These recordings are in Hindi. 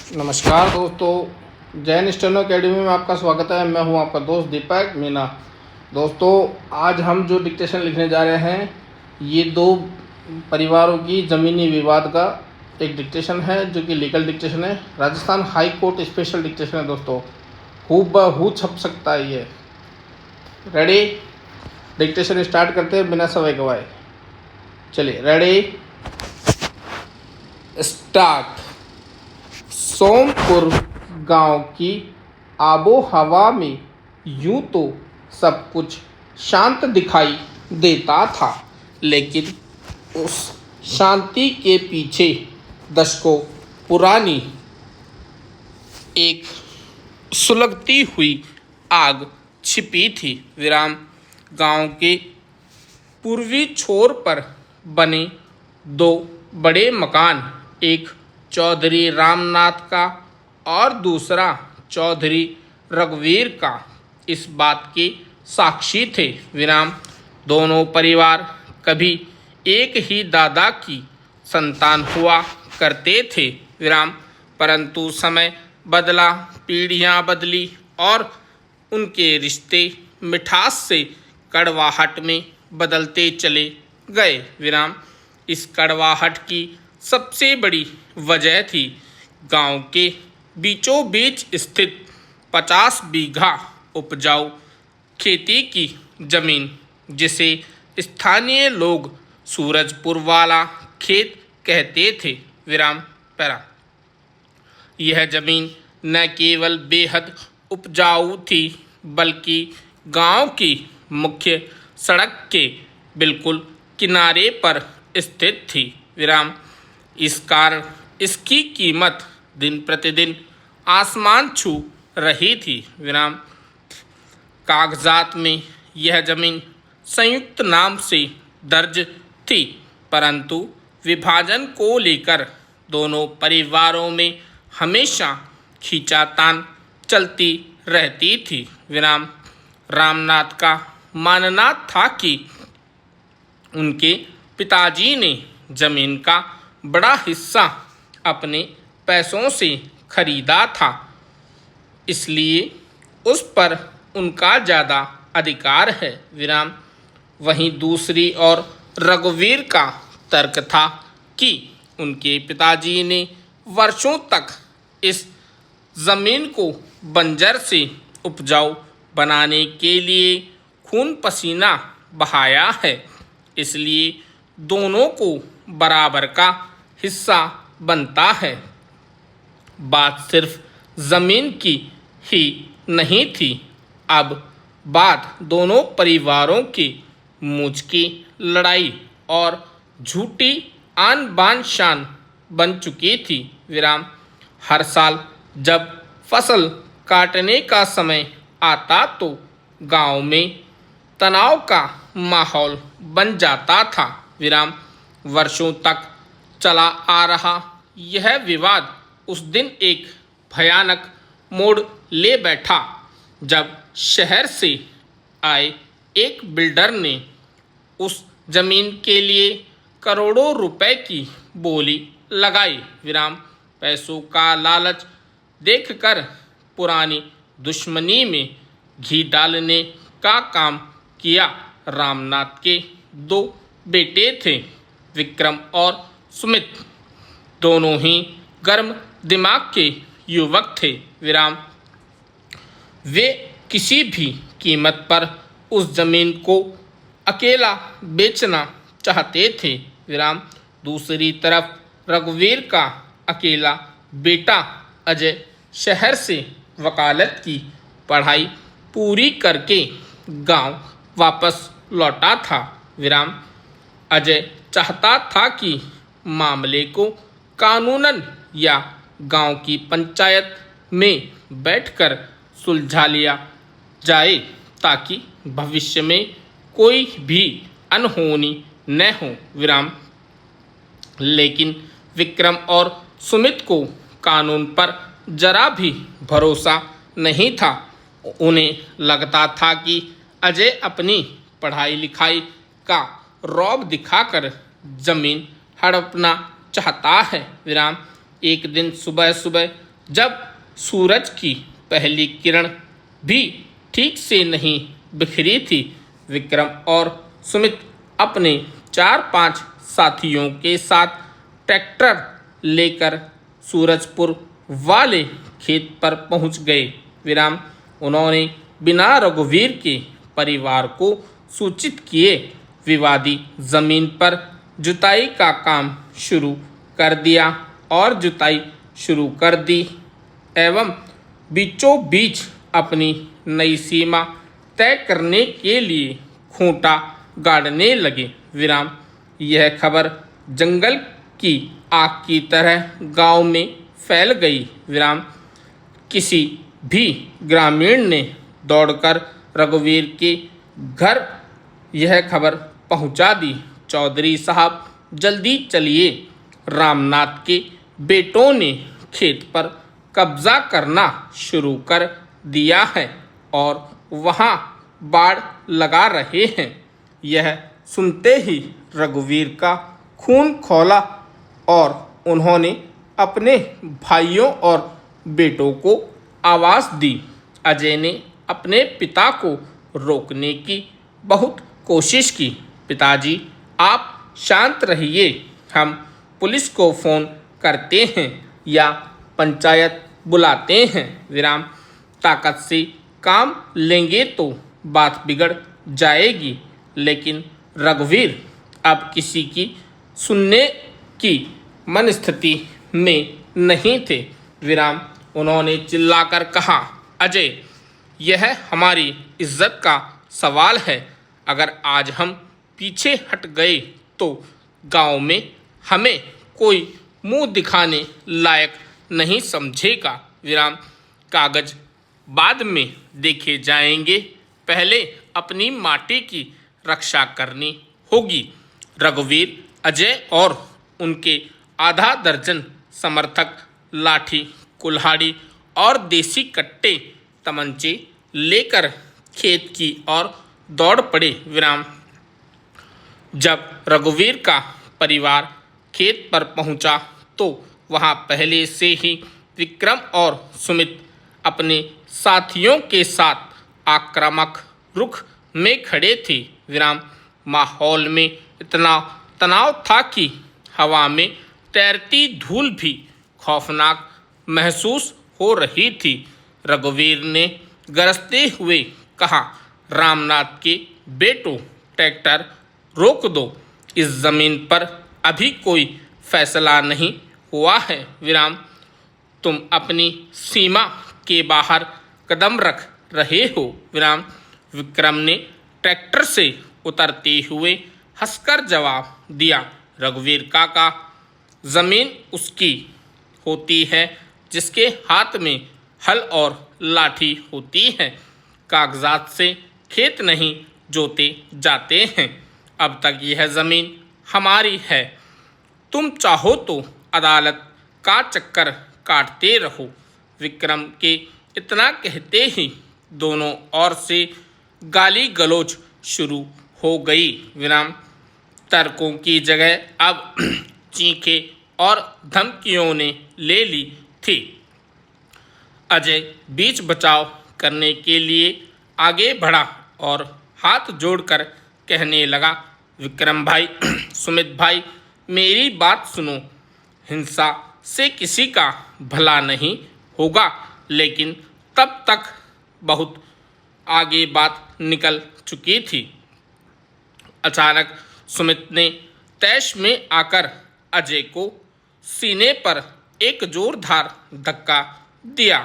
नमस्कार दोस्तों, जैन स्टेनो अकेडमी में आपका स्वागत है। मैं हूं आपका दोस्त दीपक मीना। दोस्तों, आज हम जो डिक्टेशन लिखने जा रहे हैं, ये दो परिवारों की ज़मीनी विवाद का एक डिक्टेशन है, जो कि लीगल डिक्टेशन है। Rajasthan high court special dictation है दोस्तों, हूबहू छप सकता है ये। रेडी? डिक्टेशन स्टार्ट करते हैं बिना समय गवाए। चलिए, रेडी स्टार्ट। सोमपुर गांव की आबो हवा में यूं तो सब कुछ शांत दिखाई देता था, लेकिन उस शांति के पीछे दशकों पुरानी एक सुलगती हुई आग छिपी थी। विराम। गांव के पूर्वी छोर पर बने दो बड़े मकान, एक चौधरी रामनाथ का और दूसरा चौधरी रघुवीर का, इस बात के साक्षी थे। विराम। दोनों परिवार कभी एक ही दादा की संतान हुआ करते थे। विराम। परंतु समय बदला, पीढ़ियां बदली और उनके रिश्ते मिठास से कड़वाहट में बदलते चले गए। विराम। इस कड़वाहट की सबसे बड़ी वजह थी गांव के बीचों बीच स्थित 50 बीघा उपजाऊ खेती की जमीन, जिसे स्थानीय लोग सूरजपुर वाला खेत कहते थे। विराम। पैरा। यह जमीन न केवल बेहद उपजाऊ थी, बल्कि गांव की मुख्य सड़क के बिल्कुल किनारे पर स्थित थी। विराम। इस कारण इसकी कीमत दिन प्रतिदिन आसमान छू रही थी। विराम। कागजात में यह जमीन संयुक्त नाम से दर्ज थी, परंतु विभाजन को लेकर दोनों परिवारों में हमेशा खींचातान चलती रहती थी। विराम। रामनाथ का मानना था कि उनके पिताजी ने जमीन का बड़ा हिस्सा अपने पैसों से खरीदा था, इसलिए उस पर उनका ज़्यादा अधिकार है। विराम। वहीं दूसरी ओर रघुवीर का तर्क था कि उनके पिताजी ने वर्षों तक इस जमीन को बंजर से उपजाऊ बनाने के लिए खून पसीना बहाया है, इसलिए दोनों को बराबर का हिस्सा बनता है। बात सिर्फ जमीन की ही नहीं थी, अब बात दोनों परिवारों के मूंछ की लड़ाई और झूठी आन बान शान बन चुकी थी। विराम। हर साल जब फसल काटने का समय आता तो गांव में तनाव का माहौल बन जाता था। विराम। वर्षों तक चला आ रहा यह विवाद उस दिन एक भयानक मोड़ ले बैठा, जब शहर से आए एक बिल्डर ने उस जमीन के लिए करोड़ों रुपए की बोली लगाई। विराम। पैसों का लालच देखकर पुरानी दुश्मनी में घी डालने का काम किया। रामनाथ के दो बेटे थे, विक्रम और सुमित। दोनों ही गर्म दिमाग के युवक थे। विराम। वे किसी भी कीमत पर उस जमीन को अकेला बेचना चाहते थे। विराम। दूसरी तरफ रघुवीर का अकेला बेटा अजय शहर से वकालत की पढ़ाई पूरी करके गांव वापस लौटा था। विराम। अजय चाहता था कि मामले को कानूनन या गांव की पंचायत में बैठकर सुलझा लिया जाए, ताकि भविष्य में कोई भी अनहोनी न हो। विराम। लेकिन विक्रम और सुमित को कानून पर जरा भी भरोसा नहीं था। उन्हें लगता था कि अजय अपनी पढ़ाई लिखाई का रौब दिखाकर जमीन हड़पना चाहता है। विराम। एक दिन सुबह सुबह जब सूरज की पहली किरण भी ठीक से नहीं बिखरी थी, विक्रम और सुमित अपने 4-5 साथियों के साथ ट्रैक्टर लेकर सूरजपुर वाले खेत पर पहुंच गए। विराम उन्होंने बिना रघुवीर के परिवार को सूचित किए विवादी जमीन पर जुताई का काम शुरू कर दिया और जुताई शुरू कर दी एवं बीचों बीच अपनी नई सीमा तय करने के लिए खूंटा गाड़ने लगे। विराम यह खबर जंगल की आग की तरह गांव में फैल गई। विराम किसी भी ग्रामीण ने दौड़कर रघुवीर के घर यह खबर पहुंचा दी। चौधरी साहब जल्दी चलिए, रामनाथ के बेटों ने खेत पर कब्जा करना शुरू कर दिया है और वहां बाड़ लगा रहे हैं। यह सुनते ही रघुवीर का खून खौला और उन्होंने अपने भाइयों और बेटों को आवाज़ दी। अजय ने अपने पिता को रोकने की बहुत कोशिश की। पिताजी, आप शांत रहिए, हम पुलिस को फ़ोन करते हैं या पंचायत बुलाते हैं। विराम ताकत से काम लेंगे तो बात बिगड़ जाएगी। लेकिन रघुवीर अब किसी की सुनने की मनस्थिति में नहीं थे। विराम उन्होंने चिल्लाकर कहा, अजय, यह हमारी इज्जत का सवाल है। अगर आज हम पीछे हट गए तो गांव में हमें कोई मुंह दिखाने लायक नहीं समझेगा। विराम कागज बाद में देखे जाएंगे, पहले अपनी माटी की रक्षा करनी होगी। रघुवीर, अजय और उनके आधा दर्जन समर्थक लाठी, कुल्हाड़ी और देसी कट्टे तमंचे लेकर खेत की ओर दौड़ पड़े। विराम जब रघुवीर का परिवार खेत पर पहुंचा तो वहां पहले से ही विक्रम और सुमित अपने साथियों के साथ आक्रामक रुख में खड़े थे। विराम माहौल में इतना तनाव था कि हवा में तैरती धूल भी खौफनाक महसूस हो रही थी। रघुवीर ने गरजते हुए कहा, रामनाथ के बेटों, ट्रैक्टर रोक दो, इस जमीन पर अभी कोई फैसला नहीं हुआ है। विराम तुम अपनी सीमा के बाहर कदम रख रहे हो। विराम विक्रम ने ट्रैक्टर से उतरते हुए हंसकर जवाब दिया, रघुवीर काका, जमीन उसकी होती है जिसके हाथ में हल और लाठी होती है। कागजात से खेत नहीं जोते जाते हैं। अब तक यह ज़मीन हमारी है। तुम चाहो तो अदालत का चक्कर काटते रहो। विक्रम के इतना कहते ही दोनों ओर से गाली गलौज शुरू हो गई। विराम तर्कों की जगह अब चीखें और धमकियों ने ले ली थी। अजय बीच बचाव करने के लिए आगे बढ़ा और हाथ जोड़कर कहने लगा, विक्रम भाई, सुमित भाई, मेरी बात सुनो। हिंसा से किसी का भला नहीं होगा, लेकिन तब तक बहुत आगे बात निकल चुकी थी। अचानक सुमित ने तैश में आकर अजय को सीने पर एक जोरदार धक्का दिया।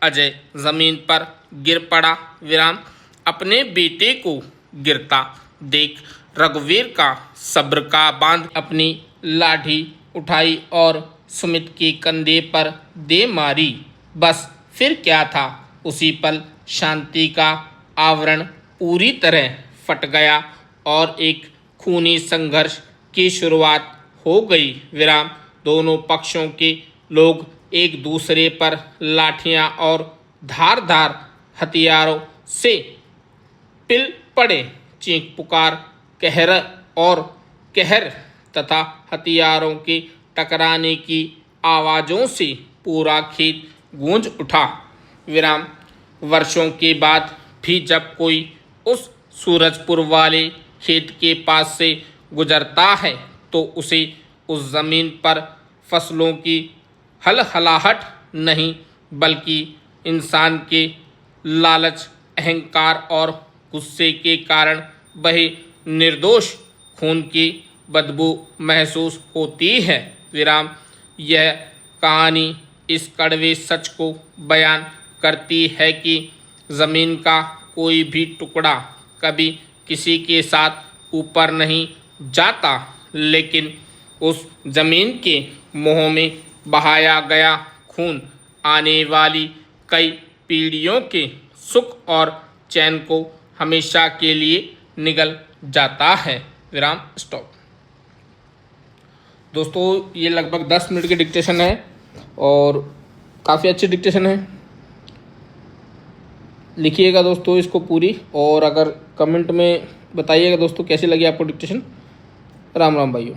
अजय जमीन पर गिर पड़ा। विराम अपने बेटे को गिरता देख रघुवीर का सब्र का बांध अपनी लाठी उठाई और सुमित के कंधे पर दे मारी। बस फिर क्या था, उसी पल शांति का आवरण पूरी तरह फट गया और एक खूनी संघर्ष की शुरुआत हो गई। विराम दोनों पक्षों के लोग एक दूसरे पर लाठियां और धारदार हथियारों से पिल पड़े। चीख पुकार, कहर और कहर तथा हथियारों के टकराने की आवाज़ों से पूरा खेत गूंज उठा। विराम। वर्षों के बाद भी जब कोई उस सूरजपुर वाले खेत के पास से गुजरता है तो उसे उस ज़मीन पर फसलों की हलहलाहट नहीं बल्कि इंसान के लालच, अहंकार और गुस्से के कारण बहे निर्दोष खून की बदबू महसूस होती है। विराम। यह कहानी इस कड़वे सच को बयान करती है कि ज़मीन का कोई भी टुकड़ा कभी किसी के साथ ऊपर नहीं जाता, लेकिन उस ज़मीन के मोह में बहाया गया खून आने वाली कई पीढ़ियों के सुख और चैन को हमेशा के लिए निगल जाता है। विराम। स्टॉप। दोस्तों ये लगभग 10 मिनट की डिक्टेशन है और काफ़ी अच्छी डिक्टेशन है। लिखिएगा दोस्तों इसको पूरी, और अगर कमेंट में बताइएगा दोस्तों कैसी लगी आपको डिक्टेशन। राम राम भाइयों।